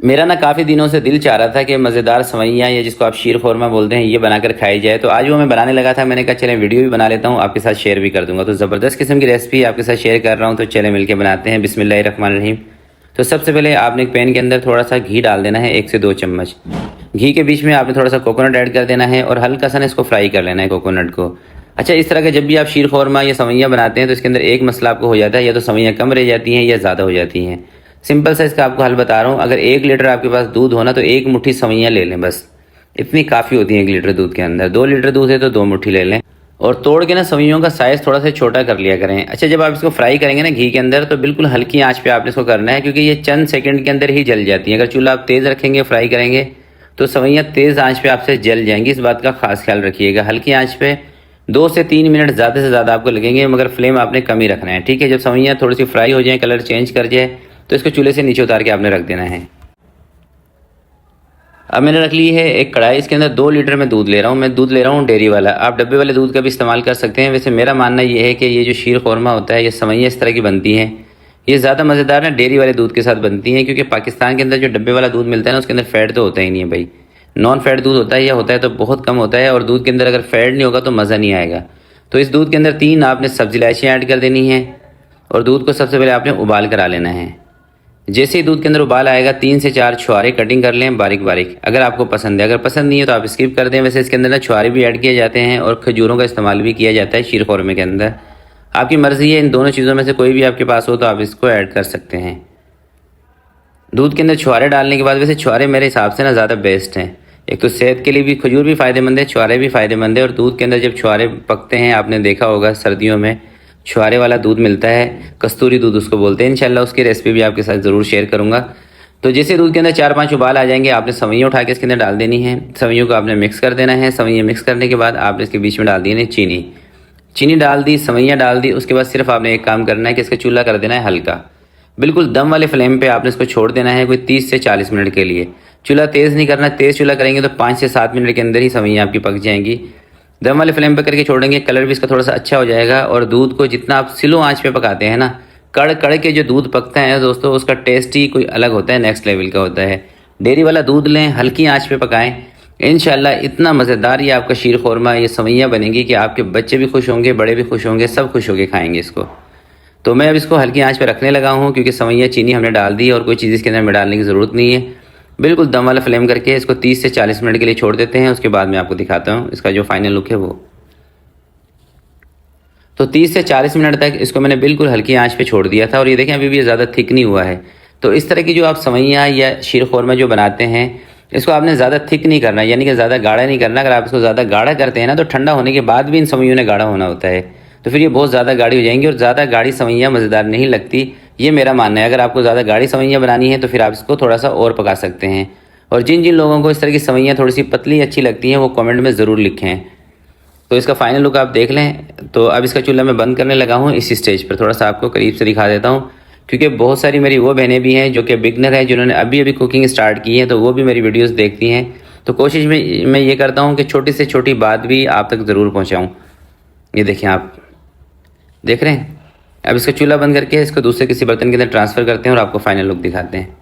मेरा ना काफ़ी दिनों से दिल चाह रहा था कि मज़ेदार सवैयाँ या जिसको आप शीर खोरमा बोलते हैं ये बनाकर खाई जाए। तो आज वो मैं बनाने लगा था। मैंने कहा चलें वीडियो भी बना लेता हूँ, आपके साथ शेयर भी कर दूंगा। तो ज़बरदस्त किस्म की रेसिपी आपके साथ शेयर कर रहा हूँ, तो चलें मिलके बनाते हैं। बिस्मिल्लाहिर्रहमानिर्रहीम। तो सबसे पहले आपने एक पैन के अंदर थोड़ा सा घी डाल देना है, 1 से 2 चम्मच। घी के बीच में आपने थोड़ा सा कोकोनट ऐड कर देना है और हल्का सा ना इसको फ्राई कर लेना है कोकोनट को। अच्छा, इस तरह का जब भी आप शीर खोरमा या सवैयाँ बनाते हैं तो इसके अंदर एक मसला आपको हो जाता है, या तो सवैयाँ कम रह जाती हैं या ज़्यादा हो जाती हैं। सिंपल सा इसका आपको हल बता रहा हूँ। अगर 1 लीटर आपके पास दूध हो ना तो 1 मुट्ठी सवैयाँ ले लें, बस इतनी काफ़ी होती है 1 लीटर दूध के अंदर। 2 लीटर दूध है तो 2 मुट्ठी ले लें और तोड़ के ना सवैयों का साइज़ थोड़ा सा छोटा कर लिया करें। अच्छा, जब आप इसको फ्राई करेंगे ना घी के अंदर तो बिल्कुल हल्की आंच पे आपने इसको करना है, क्योंकि ये चंद सेकंड के अंदर ही जल जाती हैं। अगर चूल्हा आप तेज़ रखेंगे फ्राई करेंगे तो सवैयाँ तेज़ आंच पे आपसे जल जाएंगी। इस बात का खास ख्याल रखिएगा। हल्की आंच पे 2 से 3 मिनट ज़्यादा से ज़्यादा आपको लगेंगे, मगर फ्लेम आपने कम ही रखना है, ठीक है। जब सवैयाँ थोड़ी सी फ्राई हो जाए, कलर चेंज कर जाए, तो इसको चूल्हे से नीचे उतार के आपने रख देना है। अब मैंने रख ली है एक कढ़ाई, इसके अंदर 2 लीटर में दूध ले रहा हूँ। मैं दूध ले रहा हूँ डेयरी वाला, आप डब्बे वाले दूध का भी इस्तेमाल कर सकते हैं। वैसे मेरा मानना ये है कि ये जो शीर खोरमा होता है, ये सवैयाँ इस तरह की बनती हैं, ये ज़्यादा मज़ेदार ना डेयरी वाले दूध के साथ बनती हैं, क्योंकि पाकिस्तान के अंदर जो डब्बे वाला दूध मिलता है ना उसके अंदर फ़ैट तो होता ही नहीं है भाई। नॉन फैट दूध होता है, या होता है तो बहुत कम होता है, और दूध के अंदर अगर फैट नहीं होगा तो मज़ा नहीं आएगा। तो इस दूध के अंदर 3 आपने सब्ज़ी इलायचियाँ ऐड कर देनी है और दूध को सबसे पहले आपने उबाल कर आ लेना है। जैसे ही दूध के अंदर उबाल आएगा 3 से 4 छुहारे कटिंग कर लें बारीक बारीक, अगर आपको पसंद है। अगर पसंद नहीं है तो आप स्किप कर दें। वैसे इसके अंदर ना छुहारे भी ऐड किए जाते हैं और खजूरों का इस्तेमाल भी किया जाता है शीर खोरमे के अंदर। आपकी मर्ज़ी है, इन दोनों चीज़ों में से कोई भी आपके पास हो तो आप इसको ऐड कर सकते हैं। दूध के अंदर छुहारे डालने के बाद, वैसे छुहारे मेरे हिसाब से ना ज़्यादा बेस्ट हैं। एक तो सेहत के लिए भी खजूर भी फ़ायदेमंद है, छुहारे भी फ़ायदेमंद है। और दूध के अंदर जब छुहारे पकते हैं, आपने देखा होगा सर्दियों में छुहारे वाला दूध मिलता है, कस्तूरी दूध उसको बोलते हैं। इंशाल्लाह उसकी रेसिपी भी आपके साथ ज़रूर शेयर करूँगा। तो जैसे दूध के अंदर 4-5 उबाल आ जाएंगे, आपने सवैयाँ उठा के इसके अंदर डाल देनी है। सवैयों को आपने मिक्स कर देना है। सवैयाँ मिक्स करने के बाद आपने इसके बीच में डाल दी चीनी। चीनी डाल दी, सवैयाँ डाल दी। उसके बाद सिर्फ आपने एक काम करना है कि इसका चूल्हा कर देना है हल्का, बिल्कुल दम वाले फ्लेम पे आपने इसको छोड़ देना है कोई 30 से 40 मिनट के लिए। चूल्हा तेज़ नहीं करना, तेज़ चूल्हा करेंगे तो 5 से 7 मिनट के अंदर ही सवैयाँ आपकी पक जाएंगी। दम वाले फ्लेम पे करके छोड़ेंगे, कलर भी इसका थोड़ा सा अच्छा हो जाएगा। और दूध को जितना आप स्लो आंच पे पकाते हैं ना, कड़ कड़ के जो दूध पकता है दोस्तों, उसका टेस्ट ही कोई अलग होता है, नेक्स्ट लेवल का होता है। डेयरी वाला दूध लें, हल्की आंच पे पकाएं, इंशाल्लाह इतना मज़ेदार ये आपका शीर खोरमा ये सवैयाँ बनेंगी कि आपके बच्चे भी खुश होंगे, बड़े भी खुश होंगे, सब खुश होकर खाएंगे इसको। तो मैं अब इसको हल्की आंच पे रखने लगा हूँ, क्योंकि सवैयाँ चीनी हमने डाल दी और कोई चीज़ इसके अंदर में डालने की ज़रूरत नहीं है। बिल्कुल दम वाला फ्लेम करके इसको 30 से 40 मिनट के लिए छोड़ देते हैं। उसके बाद मैं आपको दिखाता हूँ इसका जो फाइनल लुक है वो। तो 30 से 40 मिनट तक इसको मैंने बिल्कुल हल्की आंच पे छोड़ दिया था, और ये देखें अभी भी ये ज़्यादा थिक नहीं हुआ है। तो इस तरह की जो आप सवैयाँ या शीर खोरमा जो बनाते हैं, इसको आपने ज़्यादा थिक नहीं करना, यानी कि ज़्यादा गाढ़ा नहीं करना। अगर आप इसको ज़्यादा गाढ़ा करते हैं ना तो ठंडा होने के बाद भी इन सवैयों ने गाढ़ा होना होता है, तो फिर ये बहुत ज़्यादा गाढ़ी हो जाएंगी और ज़्यादा गाढ़ी सवैयाँ मज़ेदार नहीं लगती। ये मेरा मानना है। अगर आपको ज़्यादा गाढ़ी सवैयाँ बनानी है तो फिर आप इसको थोड़ा सा और पका सकते हैं। और जिन जिन लोगों को इस तरह की सवैयाँ थोड़ी सी पतली अच्छी लगती हैं वो कमेंट में ज़रूर लिखें। तो इसका फाइनल लुक आप देख लें। तो अब इसका चूल्हा मैं बंद करने लगा हूँ। इस स्टेज पर थोड़ा सा आपको करीब से दिखा देता हूँ, क्योंकि बहुत सारी मेरी वो बहनें भी हैं जो कि बिगनर हैं, जिन्होंने अभी अभी कुकिंग स्टार्ट की है, तो वो भी मेरी वीडियोस देखती हैं। तो कोशिश में मैं ये करता हूँ कि छोटी से छोटी बात भी आप तक ज़रूर पहुँचाऊँ। ये देखें, आप देख रहे हैं। अब इसका चूल्हा बंद करके इसको दूसरे किसी बर्तन के अंदर ट्रांसफ़र करते हैं और आपको फाइनल लुक दिखाते हैं।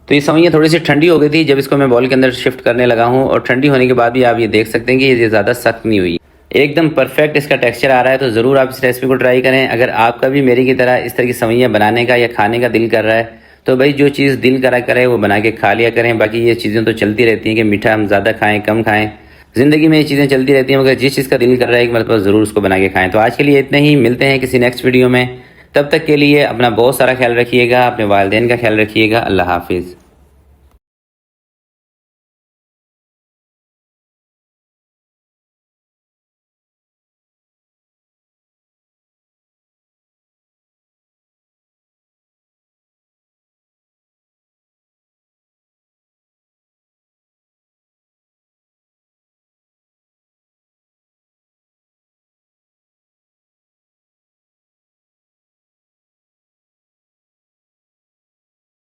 तो ये सवैयाँ थोड़ी सी ठंडी हो गई थी जब इसको मैं बॉल के अंदर शिफ्ट करने लगा हूँ, और ठंडी होने के बाद भी आप ये देख सकते हैं कि ये ज़्यादा सख्त नहीं हुई, एकदम परफेक्ट इसका टेक्सचर आ रहा है। तो ज़रूर आप इस रेसिपी को ट्राई करें। अगर आपका भी मेरी की तरह इस तरह की सवैयाँ बनाने का या खाने का दिल कर रहा है तो भाई जो चीज़ दिल करा करे वो बना के खा लिया करें। बाकी ये चीज़ें तो चलती रहती हैं कि मीठा हम ज़्यादा खाएँ कम खाएँ, ज़िंदगी में ये चीज़ें चलती रहती हैं, मगर जिस चीज़ का दिल कर रहा है एक मरतबा ज़रूर उसको बना के खाएँ। तो आज के लिए इतना ही, मिलते हैं किसी नेक्स्ट वीडियो में। तब तक के लिए अपना बहुत सारा ख्याल रखिएगा, अपने वालिदैन का ख्याल रखिएगा। अल्लाह हाफिज़।